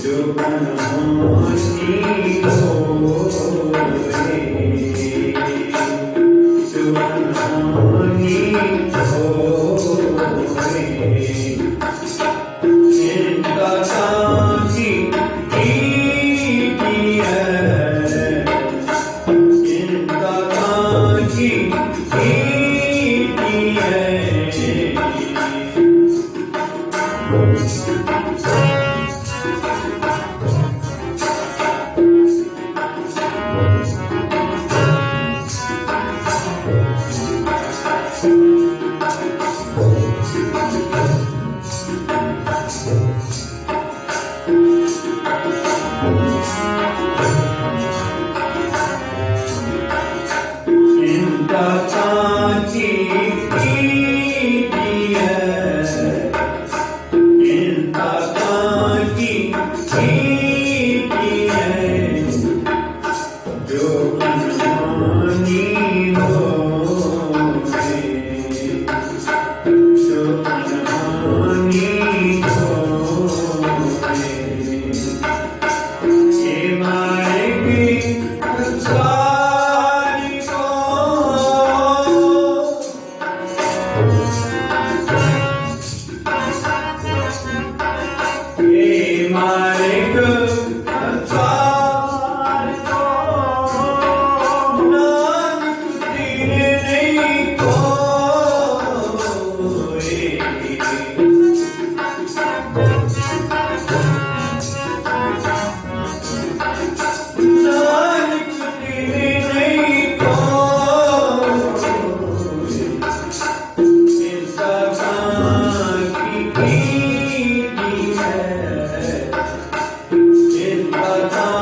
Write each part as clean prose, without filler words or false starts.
जो अनहोनी होए, जो अनहोनी होए, इनका काकी कीजिए, इनका काकी कीजिए। इनका काकी कीजिए, इनका काकी कीजिए, जो अनहोनी होए, जो अनहोनी होए, ये मारेगी संसारी को, ये मारेगी संसारी को, नानक तेरे नहीं कोई, नानक तेरे नहीं कोई, इनका काकी कीजिए, इनका काकी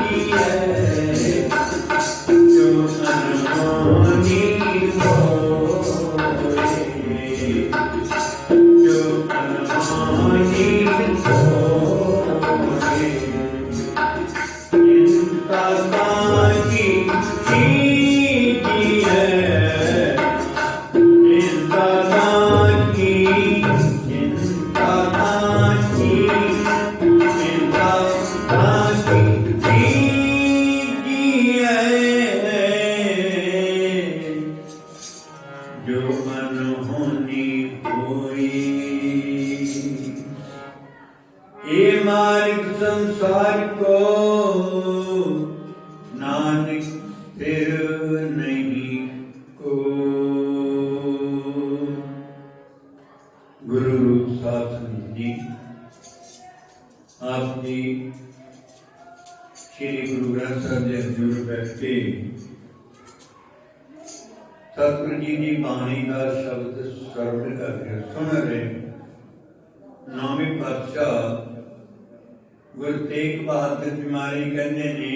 कीजिए, जो अनहोनी होए, जो अनहोनी होए, इनका काकी कीजिए, इनका काकी, इनका काकी, इनका काकी कीजिए, जो अनहोनी होई। ये मार्ग संसार को नानक फिर नहीं को। गुरु रूप साध संगत जी, आप जी श्री गुरु ग्रंथ साहिब जी हजूर बैठ के सतगुरु जी की बाणी का शब्द श्रवण करके सुन रहे। नौवीं पातशाह गुरु तेग बहादुर जी महाराज कहते ने,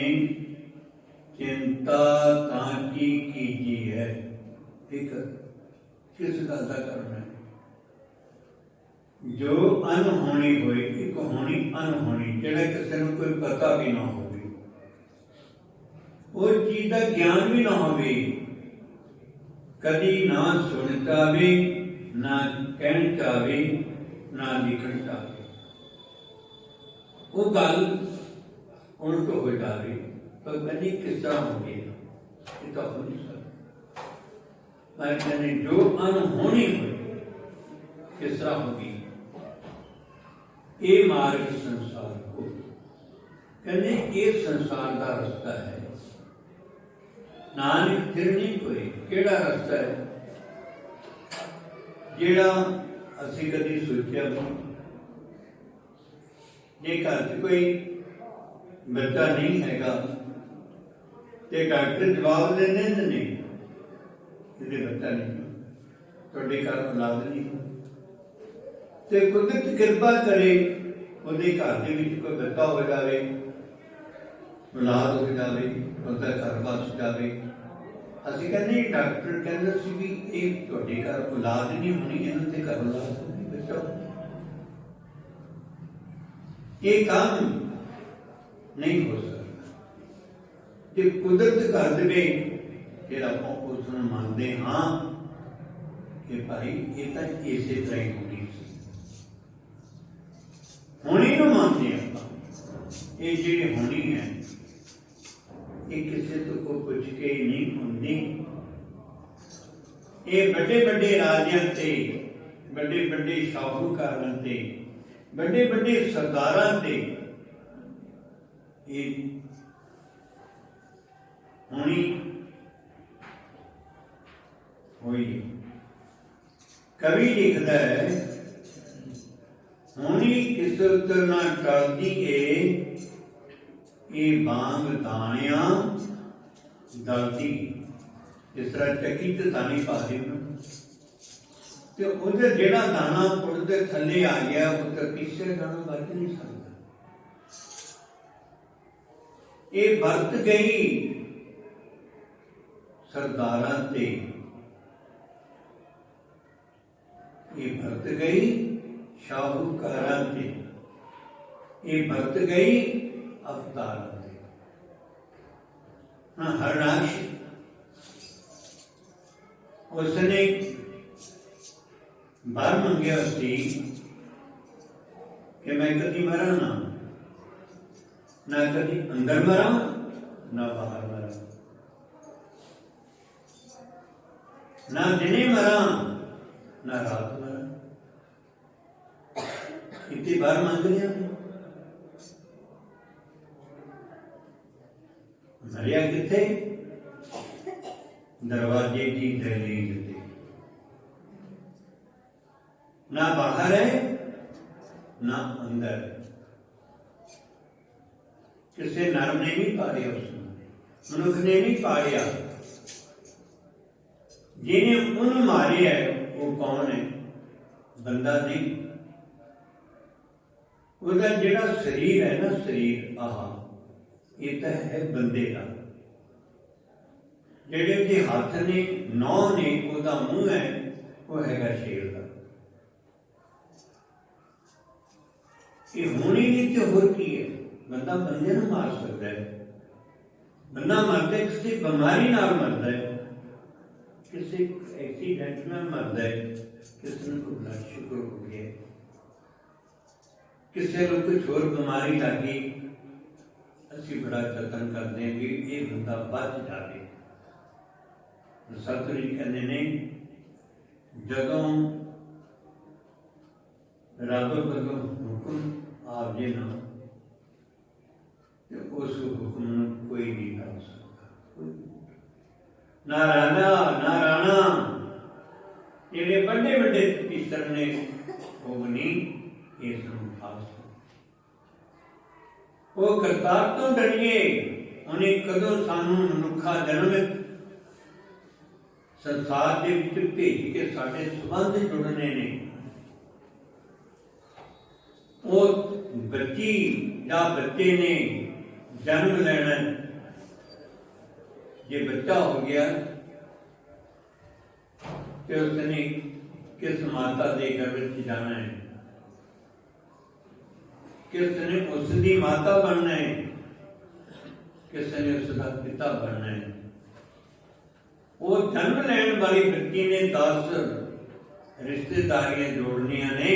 चिंता ताकी कीजी है। फिक्र किस गल का करना है? जो अनहोनी होए, एक होनी अनहोनी, जिहड़ा किसी नूं कोई पता भी ना होवे, वो चीज का ज्ञान भी ना होवे, कदी ना सुन चावे, ना कहन चावे, ना लिखण चावे, वो गल उल्ट हो जाए तो कभी किस तरह होगी, ये तो हो नहीं सकता। मैं कहने जो अनहोनी हुई किस तरह होगी, ये मार्ग संसार को कहने, ये संसार का रास्ता है। नानक फिर नहीं कोई, केड़ा रास्ता है जेड़ा असीं कदी सोचा नहीं। जे घर च कोई बच्चा नहीं हैगा ते डॉक्टर जवाब दे देंदे ने कि बच्चा नहीं, तुहाडे घर औलाद नहीं, ते कुदरत कृपा करे ਉਹਦੇ घर ਦੇ ਵਿੱਚ कोई बच्चा हो जाए, औलाद हो जाए, उसका घर बस जाए। ਅਸੀਂ ਕਹਿੰਦੇ डॉक्टर कहते सी भी ये तुहाडे घर औलाद नहीं होनी, इन्हां दे घर औलाद होनी, बच्चा ये काम नहीं हो सकता। जे कुदरत कर दे फिर आप उसनूं मानते हाँ कि भाई ये तो इसे तरह ही होनी। होनी नूं मानते आप। ये जिहड़ी होनी है ये किसी तो को पुछ के ही नहीं होंदी। ये बड़े बड़े राजियां ते, बड़े बड़े शाहूकारां ते, बड़े बड़े सरदारां ते ये होनी हुई। कवि लिखता है होनी किसत ना टलदी ए, ये बांग दाणिया दलदी। जिस तरह चक्की ते दाने पा दे ते उधर जेड़ा दाना उड़ते थले आ गया वो तो किसी दाना बच नहीं सकता। ये बरत गई सरदारां ते, ये बरत गई शाहूकारां ते, ये बरत गई अवतारां ते। हाँ, हरनाक्ष उसने वर मंगया सी कि मैं कभी मरा ना कभी अंदर मरा ना बाहर मरा, ना दिने मरा ना रात मरा। इतनी बार मांग लिया मरिया किथे? दरवाजे की दहलीज पे। ना बाहर है ना अंदर है। किसी नर ने नहीं पालिया, उसने मनुख ने नहीं पालिया। जिन्हें उन मारे है वो कौन है? बंदा नहीं। उसका जेड़ा शरीर है ना, शरीर आह ये तो है बंदे का। जेड़े उसके हाथ ने, नौ ने, उसका मुंह है वो हैगा शेर का। ये होनी नहीं तो होर की है? बंदा बंदे नूं मार सकता है। बंदा मरता है किसी बीमारी नाल मरता है, किसी एक्सीडेंट नाल मरता है, किसी को ब्लड शुगर हो गया, किसी को कुछ होर बीमारी लग गई। असीं बड़ा जतन करते हैं कि ये बंदा बच जाए। सतगुरु कहते ने जदों रब वल्लों हुक्म आ जाए ना तो उस हुक्म नूं कोई नहीं कर सकता। ना राजा ना राणा, जेडे बड़े बड़े तीसर ने वो नहीं इस खास। वो करतार तो डरिए, उन्हें कदों सानू मनुखा जन्म संसार के विच भेज के साडे संबंध जुड़ने ने। वो बच्ची या बच्चे ने जन्म लेना, जे बच्चा हो गया तो उसने किस माता के गर्भ में जाना है, किसने उसकी माता बनना है, किसने उसका पिता बनना है। वो जन्म लैन वाली बच्ची ने 10 रिश्तेदारियां जोड़निया ने।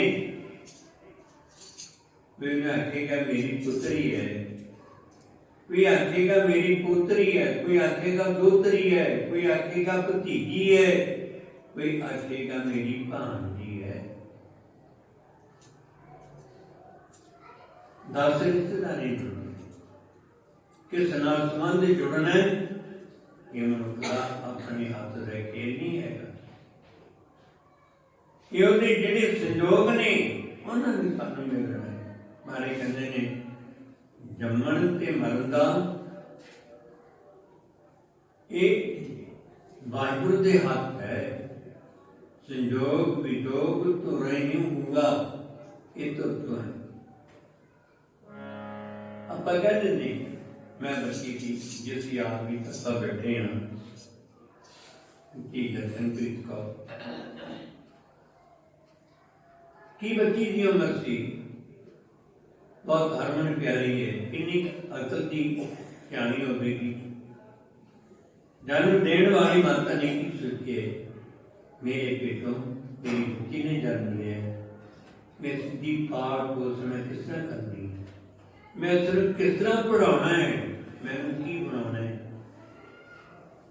कोई आखेगा मेरी पुत्री है, कोई आखेगा मेरी पुत्री है, कोई आखेगा दोतरी है, कोई आखेगा भतीजी है, कोई आखेगा मेरी भांजी है। 10 रिश्तेदारी जुड़नी, किस नाल संबंध जुड़ना है ये मनुष्य अपने हाथ रह के नहीं है। ये उहदे जिहड़े संजोग ने उन्होंने सानू मिलना है। मारे कहते ने जम्मण ते मरण दा ये वाहिगुरू दे हाथ है। संजोग विजोग तो नहीं होगा, ये तो है। आप कहते नहीं मैं बच्ची थी जिस याद भी तस्ता बैठे हैं कि दर्शनप्रीत कौर की बच्ची की उम्र थी, बहुत हरमन प्यारी है। किन्नी अकल की सियानी होगी। जन्म देने वाली माता ने की सोचे मेरे पेटों मेरी बच्ची ने जन्म लिया, मैं सीधी पाठ उस समय किस तरह करनी है, मैं सिर्फ किस तरह पढ़ाना है, मैंने की बनाना है।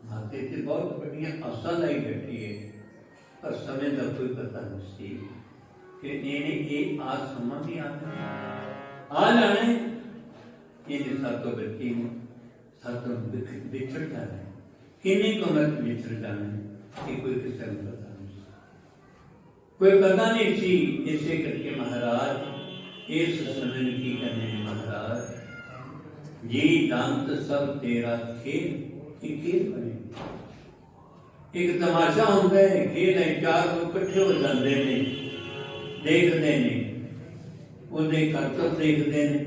माते से बहुत बढ़िया आशा लाई बैठी है, पर समय का कोई पता नहीं कि इन्हें आज समा भी आ जाना है, ये सातों बच्चे ने सातों बिछड़ जाना है, किन्हीं को मत बिछड़ जाना है, ये कोई किसी को पता नहीं, कोई पता नहीं सी। इसे करके महाराज इस समय में की करने हैं महाराज, जी दांत सब तेरा खेल, खेल बने एक तमाशा होता है, खेल है, चार लोग इकट्ठे हो जाते हैं, देखते हैं, उहदे करतब देखते हैं,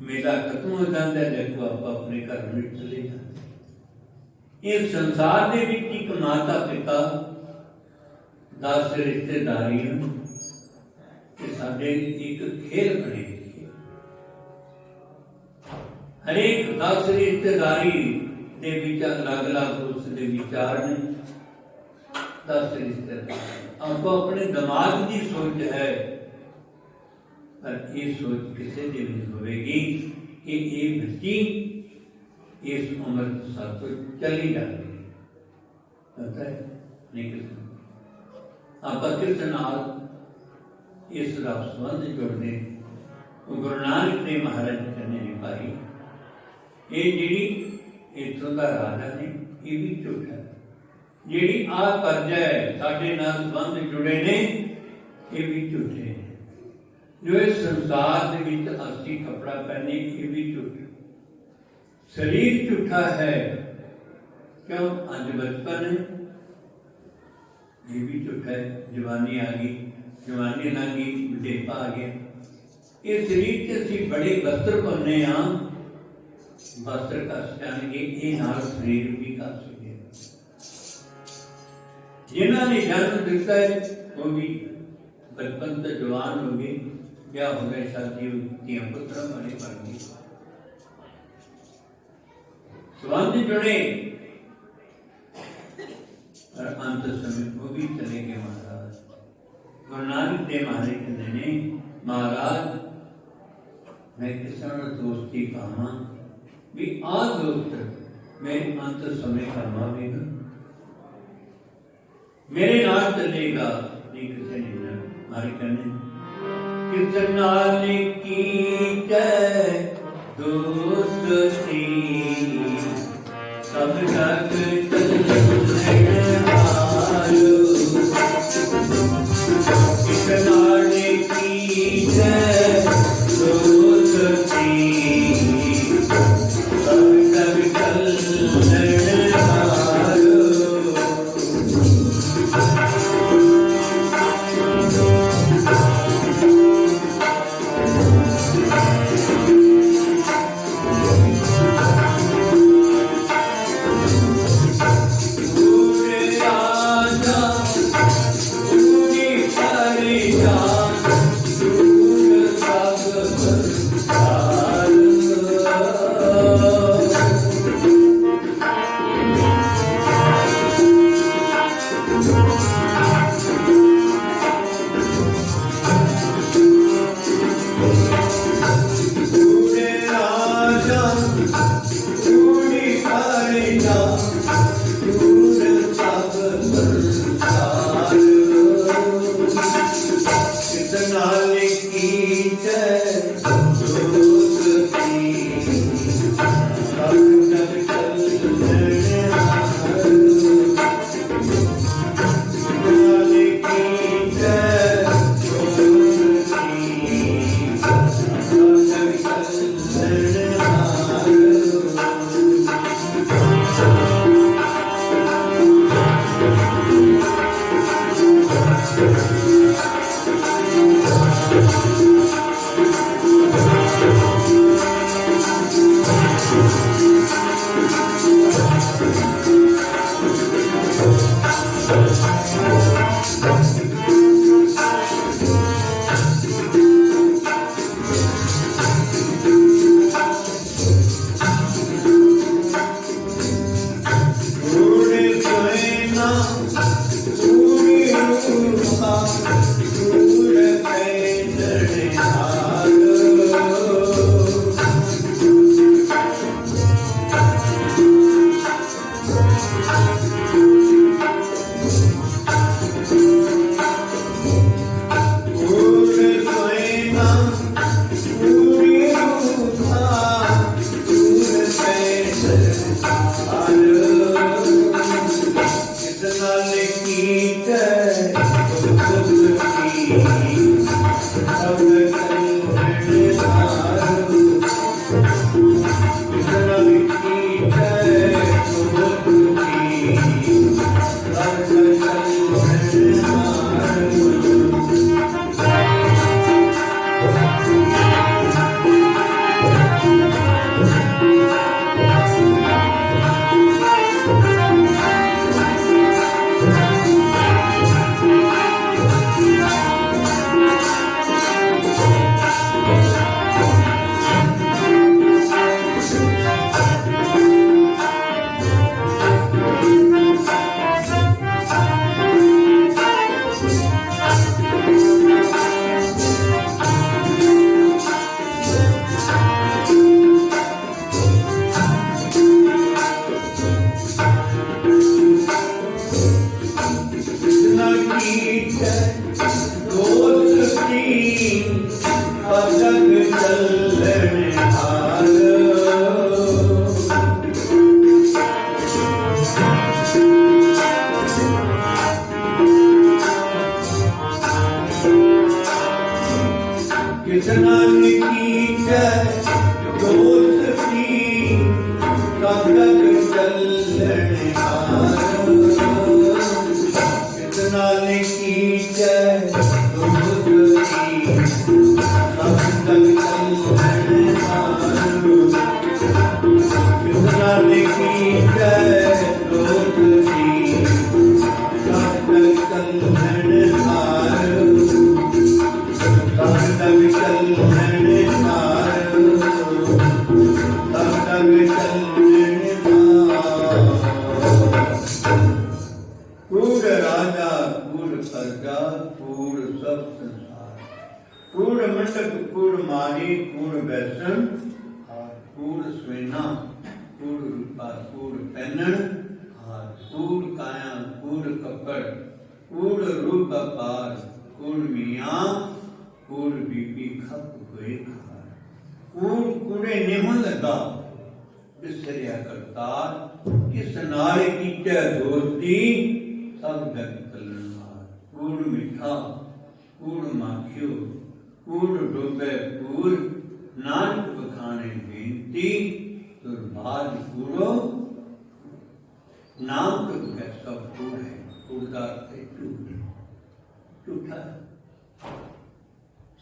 मेला खत्म हो जाता है, देखो आप अपने घर में चले जाते। इस संसार के विच एक माता पिता 10 रिश्तेदारी साडे एक खेल बने, हरेक 10 रिश्तेदारी दे विच अलग अलग उसके विचार ने, 10 रिश्तेदार आपको अपने दिमाग की सोच है, पर ये सोच किसी की नहीं होगी कि ये बच्ची इस उम्र के साथ तो चली जाती है, पता है नहीं किसी आप किस नाल इस संबंध जोड़ने गुरु नानक देव महाराज कहने ने भाई ये जी इतों का राजा ने ये भी झूठा है, जी आ कर्जा है साढ़े नाल संबंध जुड़े ने ये भी झूठे हैं, जो इस संसार के विच असी कपड़ा पहने ये भी झूठा, शरीर झूठा है, क्यों अज बचपन है ये भी झूठा है, जवानी आ गई, जवानी लंघ गई, बुढ़ेपा आ गया, ये शरीर से असी बड़े वस्त्र पाने हाँ, वस्त्र कस जाएंगे, ये नाल शरीर भी कस गए, जिन्होंने जन्म दिता है वो भी बचपन से जवान हो गए, ब्याह हो गए, शादी हुई, पुत्र बने बन गए, संबंध जुड़े, और अंत समय वो भी चले गए महाराज। गुरु नानक देव महाराज कहते ने महाराज मैं किसी दोस्ती पावा भी आ दोस्त मेरे अंत समय करवावेगा, मेरे नाल चलेगा, नहीं किसी ने हमारे कहने किस नाल की जय दोस्ती सब जग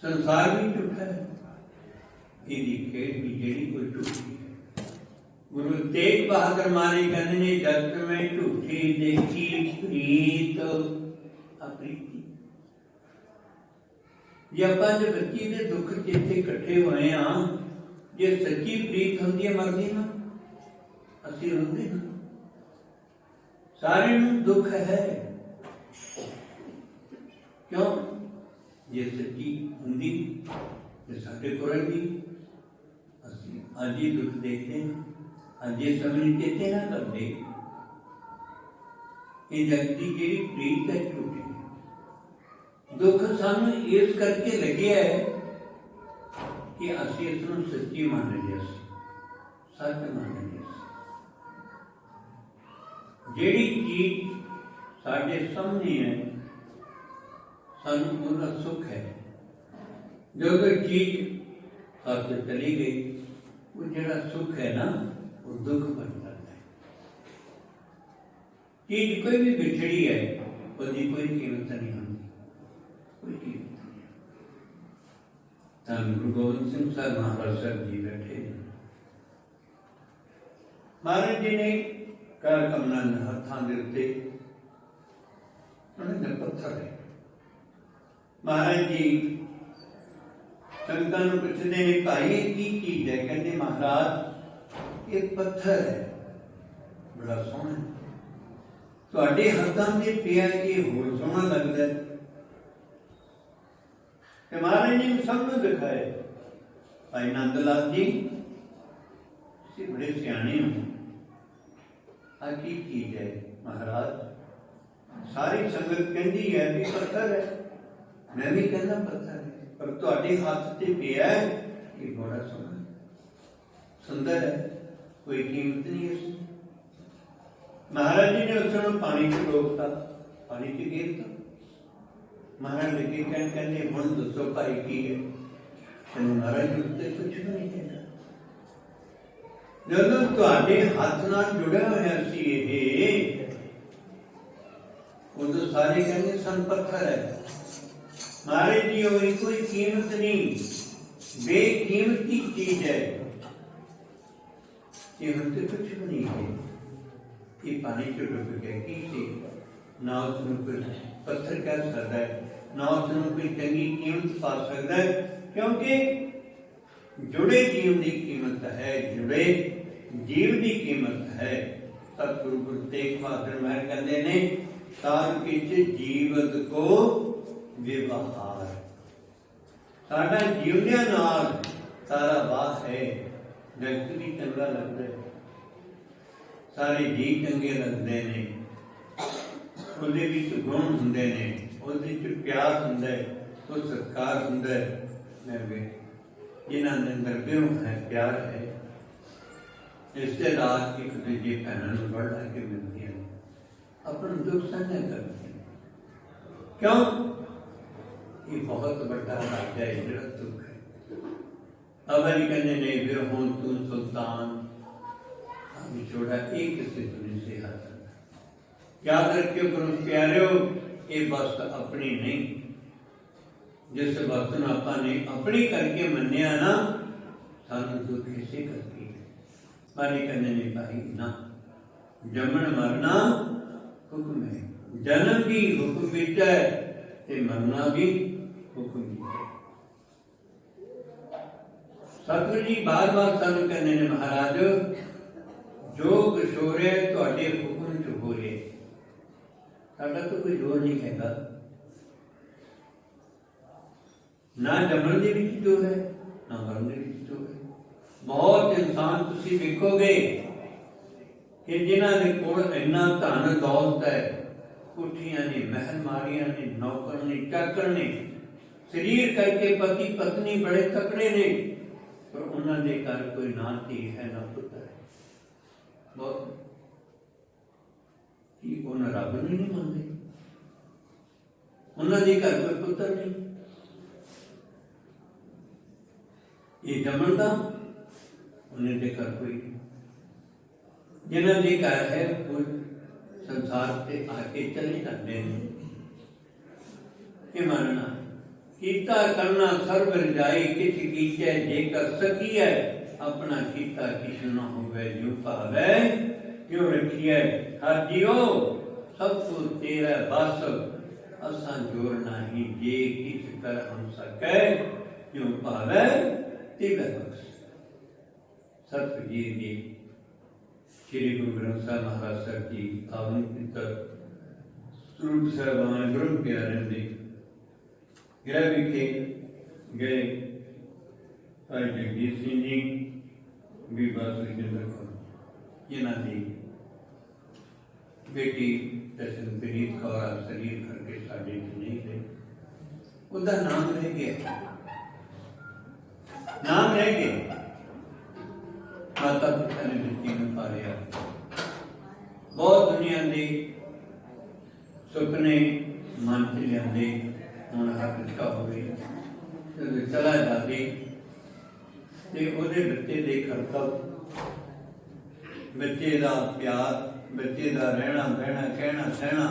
संसार भी झूठा है, ਇਹਦੀ ਖੇਡ ਵੀ ਜਿਹੜੀ ਕੋਈ ਝੂਠੀ ਹੈ। गुरु तेग बहादुर महाराज कहते ने जगत में झूठी देखी प्रीत अप्रीति। जे ਆਪਾਂ ਦੇ ਬੱਚੀ ਦੇ ਦੁੱਖ ਜਿੱਥੇ ਇਕੱਠੇ ਹੋਏ ਆ, ਜੇ ਸੱਚੀ ਪ੍ਰੀਤ ਹੁੰਦੀ ਹੈ ਮਰਦੀ ਨਾ ਅਸੀਂ ਰੋਂਦੇ ਹਾਂ। सारे ਨੂੰ दुख है क्यों? जे सच्ची होंगी तो साढ़े को रही असी अज ही दुख देखते हैं, अज ये समझ देते ना करते ये जग की जी प्रीत है झूठी। दुख सानू इस करके लगे है कि असी इसनू सच्ची मान लिया, सच मान लिया। ਜਿਹੜੀ चीज साढ़े सामने है सानू उनका सुख है, जो कोई चीज साथ चली गई वो जरा सुख है ना वो दुख बन जाता है। चीज कोई भी बिछड़ी है उसकी कोई कीमत नहीं होती, कोई कीमत नहीं। धन गुरु गोबिंद सिंह साहब महाराज साहब जी बैठे, महाराज जी ने कर कमना हाथों के उत्ते उन्होंने पत्थर है। महाराज जी संगतां नूं पुछदे ने भाई की चीज है? कहते महाराज ये पत्थर है, बड़ा सोहना है, तुहाडे हाथों से पिया ये होर सोहना लगता है। ते महाराज जी ने सबनूं दिखाए, भाई नंद लाल जी तुसीं बड़े सियाणे हो, आ की चीज है? महाराज सारी संगत कहती है कि पत्थर है, मैं भी कहना पत्थर है, पर तुहाडे हाथ से पिया है ये बड़ा सोहना सुंदर है, कोई कीमत नहीं है इसकी। महाराज जी ने उसको पानी से रोकता, पानी से गिरता, महाराज लगे कहते हुण दसो भाई की है, तैनूं महाराज उत्ते कुछ भी नहीं कहना। जदों तुहाडे हथ नाल जुड़िया होया सी इह, उदों सारे कहंदे सन पत्थर है। महाराज जी होई कोई कीमत नहीं, बेकीमती चीज है, ये हमसे कुछ भी नहीं है। ये पानी च डुब गया की सी, ना उसनूं कोई पत्थर कह सकता है, ना उसनूं कोई चंगी कीमत पा सकता है, क्योंकि जुड़े जीव की कीमत है, जुड़े जीव की कीमत है। सतगुरु गुरु तेग बहादुर महर कहते ने सार किच जीवत को व्यवहार, साडा जीवदियां नाल सारा वाह है। व्यक्ति भी चंगा लगता है, सारे जी चंगे लगते हैं, ਉਹਦੇ ਵਿੱਚ ਗੁਣ ਹੁੰਦੇ ਨੇ, ਉਹਦੇ ਵਿੱਚ ਪਿਆਰ ਹੁੰਦਾ ਹੈ, ਉਹ ਸਤਿਕਾਰ ਹੁੰਦਾ ਹੈ। ਮੈਂ ਵੇ ਜਿਨ੍ਹਾਂ ਦੇ ਅੰਦਰ ਪਿਓ ਹੈ, ਪਿਆਰ ਹੈ, ਰਿਸ਼ਤੇਦਾਰ ਇੱਕ ਦੂਜੇ ਭੈਣਾਂ ਨੂੰ ਵੜ ਲਾ ਕੇ ਮਿਲਦੀਆਂ ਨੇ, ਆਪਣਾ ਦੁੱਖ ਸਾਂਝਾ ਕਰਦੀਆਂ ਨੇ। ਕਿਉਂ? ਇਹ ਬਹੁਤ ਵੱਡਾ ਰਾਜ ਹੈ ਜਿਹੜਾ ਦੁੱਖ ਹੈ। ਅਵਲ ਕਹਿੰਦੇ ਨੇ ਫਿਰ ਹੁਣ ਤੂੰ ਸੁਲਤਾਨ ਵਿਛੋੜਾ ਇਹ ਕਿਸੇ ਤੋਂ ਨਹੀਂ ਸੀ ਹੱਥ। याद रखियो गुरु प्यारिओ, ये वस्त अपनी नहीं, जिस वस्त नूं आपां ने अपनी करके मन्निया ना, सानूं दुख इसे करती है। पर ये कहते ने भाई ना, जमन मरना हुक्म है, जन्म भी हुक्म विच है ते मरना भी हुक्म विच है। सतगुरु जी बार बार सानूं कहते ने महाराज जो कुछ हो रहा है तुहाडे हुक्म च हो रहा है, साडा तो कोई जोर नहीं हैगा। ना जमन दे विच जोर है, ना मरण दे विच जोर है। बहुत इंसान तुसीं वेखोगे कि जिन्हां दे कोल इन्ना धन दौलत है, कोठियां ने, महल मारियां ने, नौकर ने, चाकर ने, शरीर करके पति पत्नी बड़े तकड़े ने, पर उन्हां दे घर कोई ना धी है ना पुत्र है। बहुत कि उन्हें रब नूं नहीं मनते, उन्होंने घर कोई पुत्र नहीं। ये जमन का उन्हें दे घर कोई, जिन्होंने घर है वो संसार से आके चले जाते हैं। ये मानना कीता करना सर्व रजाई, किछ कीचे जेकर सकी है, अपना कीता किछ न होवे जो भावे क्यों रखिए। हर जियो सब तो तेरा बस, असा जोर नहीं जे किस कर हम सके, जो भावे तिवे बस। सतगुरु जी श्री गुरु ग्रंथ साहिब महाराज साहब जी पावन पितर स्वरूप साहिबान गुरु प्यारे दे गृह विखे गए भाई जगजीत सिंह जी, बीबा सुखजिंदर कौर, जिन्हां दी बेटी दर्शनप्रीत कौर शरीर करके साढ़े नहीं थे, उसका नाम रह गया, नाम रह गया। माता पिता ने बेटी में पालिया, बहुत दुनिया के सुपने मन च लियाते, हुण हक का होवे चला जाते ते उहदे बच्चे दे करतब, बच्चे का प्यार, बच्चे का रहना बहना कहना सहना,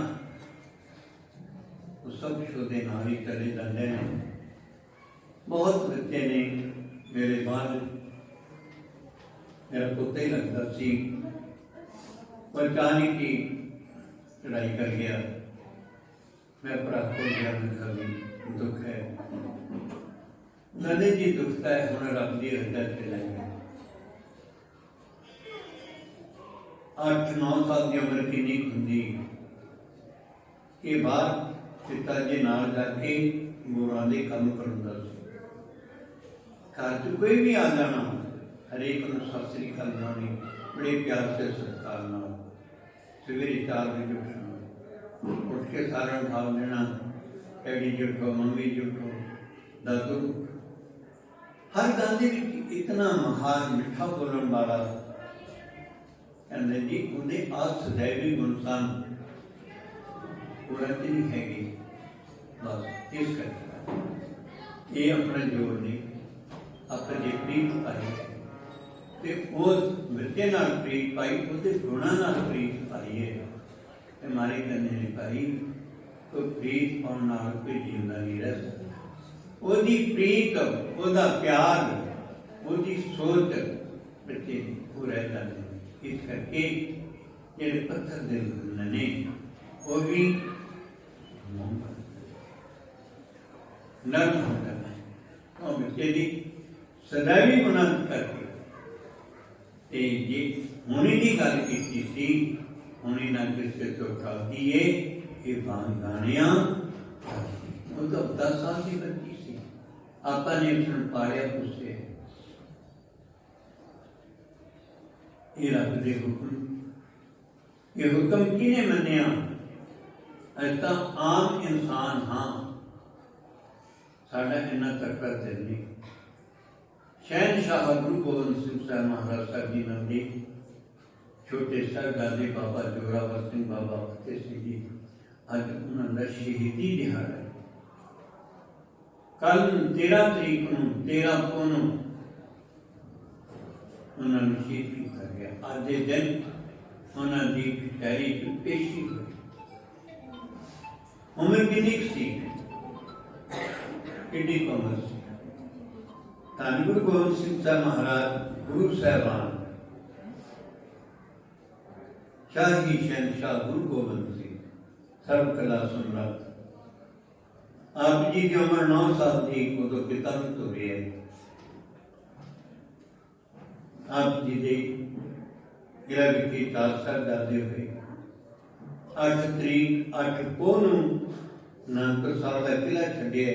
वो सब शोधे नाल ही चले जाते हैं। बहुत बच्चे ने मेरे बाद मेरा पुत्र ही लगता सी, पर अचानक ही चढ़ाई कर गया, मैं भरा को गया, मैं दुख है नदी जी दुखता है, हुण रब की रजा चला गया। 8-9 साल की उम्र की नहीं होंगी कि बाद पिताजी नाल जाके गुरुआं दे काम करदा सी। घर च कोई भी आ जाना, हरेक नूं सत श्री अकाल बुलानी, बड़े प्यार से सत्कार नाल। सवेरे 4 बजे उठना, उठ के सारा उठा देना, डैडी जी उठो, मम्मी जी उठो, दादू। हर गल दे विच इतना महान मिठा बोलण वाला, कहते जी उन्हें आज सदैवी गुण सन, पूरा नहीं हैगी। बस इस करके ये अपना जोर नहीं अपन जे प्रीत पाई ते उस बच्चे नाल प्रीत पाई उसके गुणा नाल प्रीत पाई है ते मारे करने नहीं पाई तो प्रीत पाउण नाल कोई जिंदा नहीं रह सकता ओदी प्रीत ओदा प्यार ओदी सोच बच्चे वो रह जाते हैं इस करके जेडे पत्थर दे ने वो भी नर्म होता है तो बच्चे की सदैवी गुणांत करके ते जे होने की गल की सी होने ना किसी तो उठाती है ये गानिया वो तो 10 साल की बच्ची सी आपने सुन पाड़िया पूछे ये रब दे हुक्म ये हुक्म किने मनिया ऐसा आम इंसान हाँ साडा इन्ना तकड़ा दिल नहीं शहनशाह गुरु गोबिंद सिंह साहब महाराज साहब जी ने छोटे साहबजादे बाबा जोरावर सिंह बाबा फतेह सिंह जी अज उन्होंने शहीदी दिहाड़ा है कल 13 तरीक को 13 को उन्होंने शहीद किया गया अज के दिन उन्होंने कचहरी पेशी हुई उम्र कितनी सी कितनी उम्र सी धन गुरु गोबिंद सिंह साहब महाराज गुरु साहबान शाही शहनशाह गुरु गोबिंद सिंह सर्व कला सम्राट आप जी की उम्र 9 साल थी उदो पिता तो रहे आप जी के किला विखी 4 साहबजादे हुए 8 तरीक 8 पोह नानकसर साहब का किला छड्डिया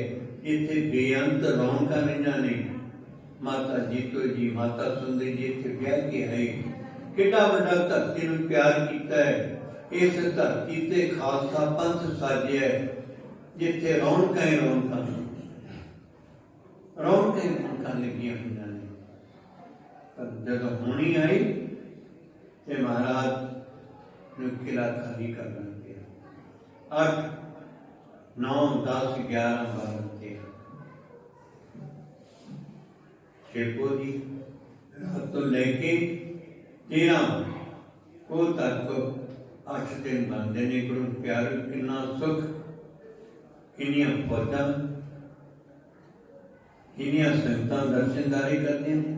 इत्थे बेअंत रौनकां रहियां ने माता जीतो जी माता सुंदरी जी इत्थे ब्याह के है कितना बड़ा धरती नूं प्यार किया है इस धरती ते खालसा पंथ साजिया जिथे रौनकां ही रौनकां लगियां हुई ने पर जदों होनी आई ते महाराज नूं किला खाली करना पिया 8 9 10 11 12 13 शेपो जी रात तो लेके 13 को तक 8 दिन बनते ने गुरु प्यार कितना सुख किनिया फौजा किनिया संगतां दर्शनदारी करते हैं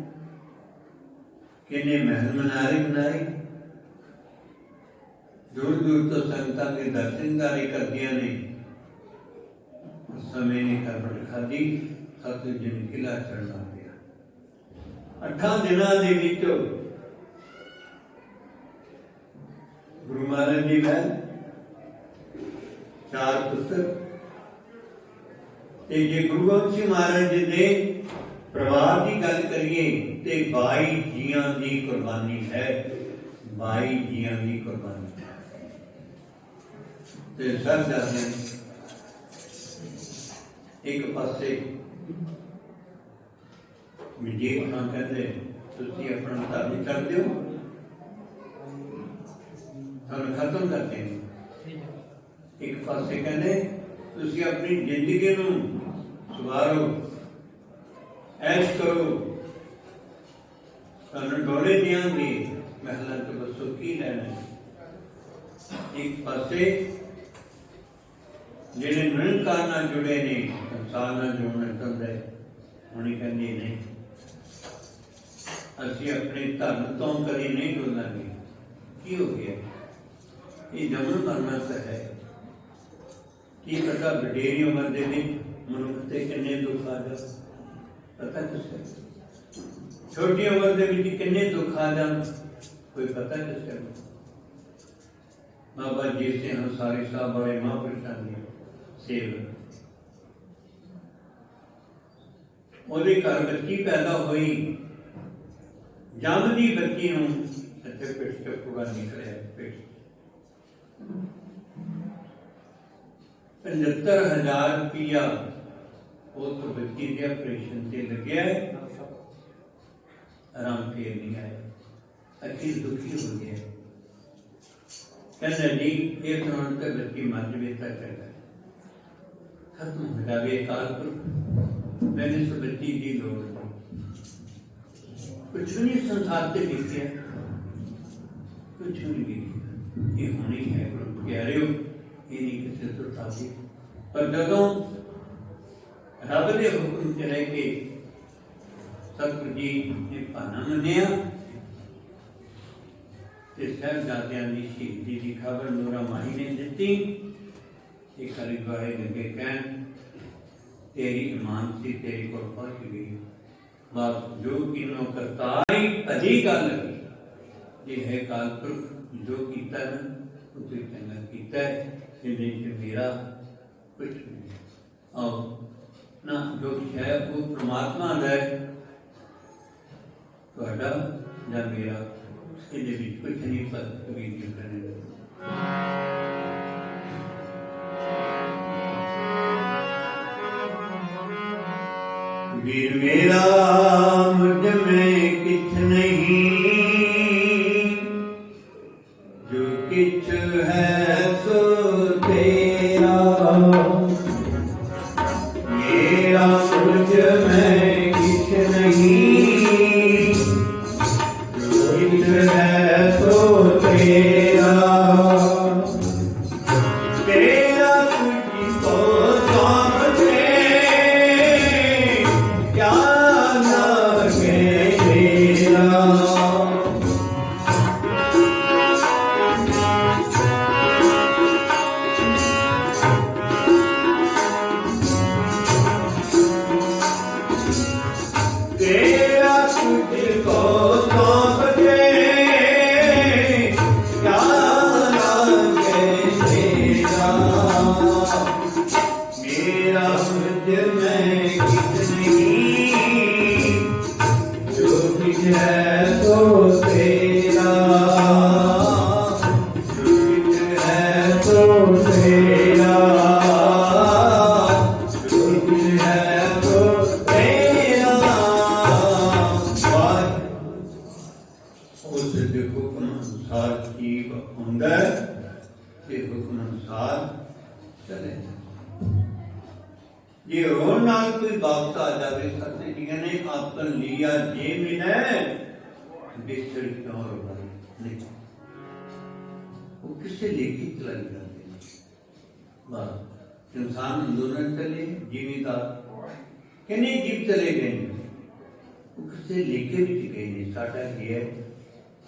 किन्ने महल मनारे बनाए दूर दूर तो संगतां के दर्शनदारी करदियां ने समय ने करवट खाधी सत दिन किला चढ़ना पिया 8 दिनां दे विचों गुरु महाराज जी है 4 पुत्र ते जे गुरु गोबिंद सिंह महाराज जी ने परिवार की गल करिए ते 22 जियां की कुर्बानी है 22 जियां की कुर्बानी ते सब जाते एक पासे विजय होना कहते तुसी अपना धर्म कर दो हम खत्म करते हैं एक पासे कहते तुसी अपनी जिंदगी नूं सवारो ऐश करो तुहानूं डोले देंगे महलों तो बसो की लैना एक पासे जिहड़े निरंकार नाल जुड़े ने संसार नाल जुड़ना चाहते हुण कहंदे नहीं असीं अपने धर्म तो कभी नहीं डोलांगे की हो गया ये जमन मरना तो है की पता वडेरी उम्र के मनुख से किन्ने दुख आ जाए पता किस छोटी उम्र के किन्ने दुख आ जाए कोई पता किस बाबा जी सिंह अंसारी साहब बड़े महापुरुषों की सेवक ਉਹਦੇ घर बच्ची पैदा हुई जमदी बच्ची नूं इत्थे पिठ ते पूरा निकलिया पिठ 75,000 रुपया उस बच्ची के ऑपरेशन से लग्या आराम फिर नहीं आया अखिर दुखी हो गया कहना जी ये तुरंत बच्ची मर जाए तो चंगा खत्म हो जाए काल पुरख मैंने सबती की लोड़ नहीं, कुछ भी नहीं संसार से दिखा, कुछ भी नहीं दिखा, ये होनी है कह रहे हो, ये नहीं किसी तो साथी। पर जदों रब के हुक्म च रह के सतगुरु जी ने भाना मनिया ते साहिबजादियां दी शहीदी की खबर नूरा माही ने दिती। एक हरी द्वारे लगे कहन तेरी ईमान सी तेरी को पहुंच गई, बस जो किनो करताई अजी गल ये है काल पुरख जो कीता है उसे चंगा कीता है, इहदे च मेरा कुछ नहीं और ना जो कुछ है वो परमात्मा दा है, तुहाडा या मेरा इहदे विच कुछ नहीं पर कभी नहीं करने। वीर मेरा मुझ में किछ नहीं, जो किछ है सो तेरा, मेरा मुझ में किछ नहीं, जो किछ है सो तेरा, तेरा तुझको सौंप दे क्या लगे तेरा। तेरा तुझको सौंप दे क्या लगे तेरा, मेरा मुझ में किछ नहीं, जो किछ है सो तेरा, जो किछ है सो तेरा, जो किछ है सो तेरा। उस हुक्म अनुसार जीव होंदा ते हुक्म अनुसार चले। जे रोन नाल कोई वापस आ जाए सत्य जी ने आपन लिया जे मिले बिस्तर क्यों रोना नहीं, वो किससे लेके चला जाते हैं। बस इंसान आंदोलन चले जिमीदार किन्ने जीव चले गए, वो किससे लेके भी गए नहीं। साडा ये है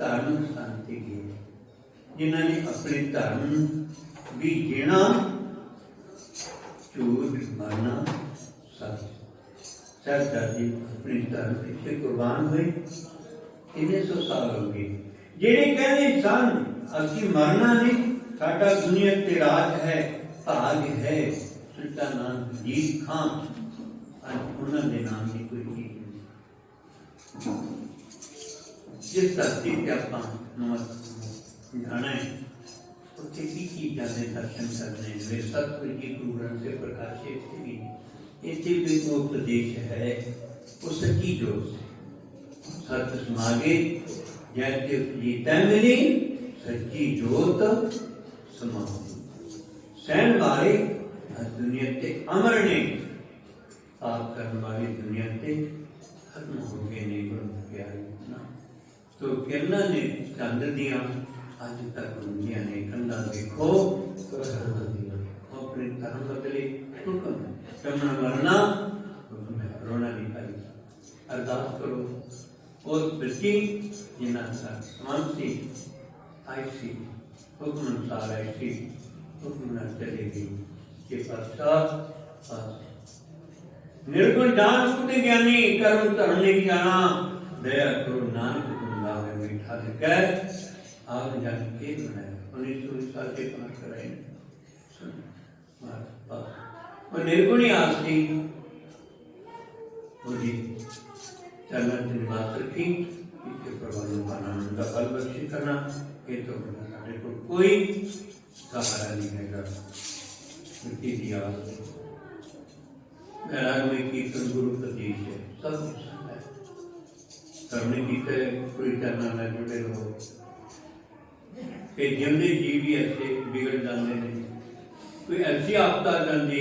धार्मिक स्थान से गए जिन्होंने अपने धर्म भी जीना, झूठ मरना सच। साहिबजादे अपने धर्म पिछले कुर्बान हुए, 300 साल हो गए। जेड़े कहते सन असी मरना नहीं, साडा दुनिया ते राज है भाग है, सुल्तान नाम जीत खां उन्होंने नाम की कोई चीज नहीं। जिस धरती पे आप जाना है उत्थे की चीज़ां दे दर्शन करने वे सतगुरु जी गुरु ग्रंथ से प्रकाशित भी इतने भी वो उपदेश है वो सच्ची जोत से सत्य समागे जैसे जीता मिली सच्ची जोत समाओ सहन वाले दुनिया ते अमर ने पाप करने वाली दुनिया ते खत्म हो गए नहीं गुरु प्यारे ना। तो किरणा ने चंद दिया अज तक दुनिया ने कंधा देखो अपने धर्म बदले हुक्म जमना मरना रोना नहीं पाई। अरदास करो और बच्ची जिन्ना मानसी आई सी हुक्म अनुसार आई सी हुक्म चलेगी के पश्चात निर्गुण जान सुनते ज्ञानी कर्म धर्म नहीं जाना दया करो नानक तुम गावे मीठा लिखकर आप जान के बनाया 19 साल के पास कराए और निर्गुणी आस्ती बोली चरण से निवास रखी इसके प्रभावों का नाम का फल बख्शिश करना ये तो हमारे को कोई सहारा नहीं है। मिट्टी दिया राग में कीर्तन गुरु प्रदेश है सब करने की कोई करना ना जुड़े रहो कि जिंदे जीव भी ऐसे बिगड़ जाते हैं। कोई ऐसी आपदा जाती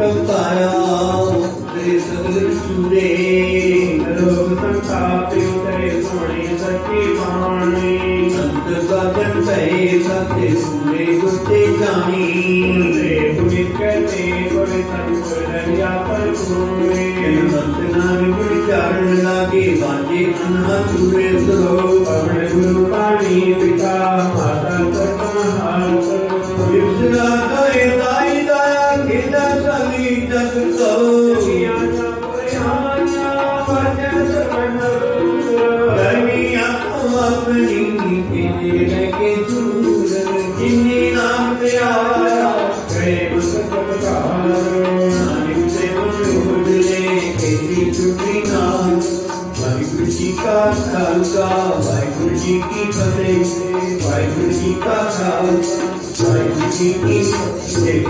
ਪ੍ਰਭ ਪਾਇਆ ਉਤਰੇ ਸਗਲ ਚੂਰੇ ਲੋਕ ਸੰਤਾਪਿ ਉਤਰੇ ਸੋਹਣੀ ਸੱਚੀ ਬਾਣੀ ਸੰਤ ਸਾਧਨ ਭਏ ਸਾਤੇ ਸੂਰੇ ਗੁਰਤੇ ਜਾਣੀ ਤੇ ਪੁਨਿਤ ਕਹਤੇ ਗੁਰ ਸਤਿਗੁਰ ਦਰਿਆ ਪਰ ਕੋਏ ਇਹ ਮੰਤ ਨਾਮ ਗੁਰ ਚਾਰਨ ਲਾਗੇ ਬਾਜੇ ਅਨਹਾ ਸੂਰੇ ਸਰੋ ਪਵਨ ਗੁਰੂ ਪਾਣੀ ਪਿਤਾ ਮਾਤਾ ਕਰਤ ਮਹਾਤ ਵਿਸਰਾ ਕਰੇ ਦਾਈ ਦਾਇਆ ਖੇਦਾ ਸਭੀ ਜਗ ਕੋ ਕੀਆ ਨਾ ਪੁਰਿਆਨਾ ਵਜਨ ਸਰਵਨ ਕਰਮੀ ਆਪੋ ਆਪਣੀ ਕਿਨੇ ਲੈ ਕੇ ਦੂਰ ਜਿਨੀ ਨਾਮ ਪਿਆਰਾ ਪ੍ਰੇਮ ਸਤਿ ਕਾਰ ਨਾਨਕ ਤੇ ਮੁਝੇ ਕੀਤੀ ਟੁੱਟੀ ਨਾਮ ਵਾਹਿਗੁਰੂ ਜੀ ਕਾ ਖਾਲਸਾ ਵਾਹਿਗੁਰੂ ਜੀ ਕੀ ਫਤਿਹ ਵਾਹਿਗੁਰੂ ਜੀ ਕਾ ਖਾਲਸਾ ਵਾਹਿਗੁਰੂ ਜੀ ਕੀ ਫਤਿਹ।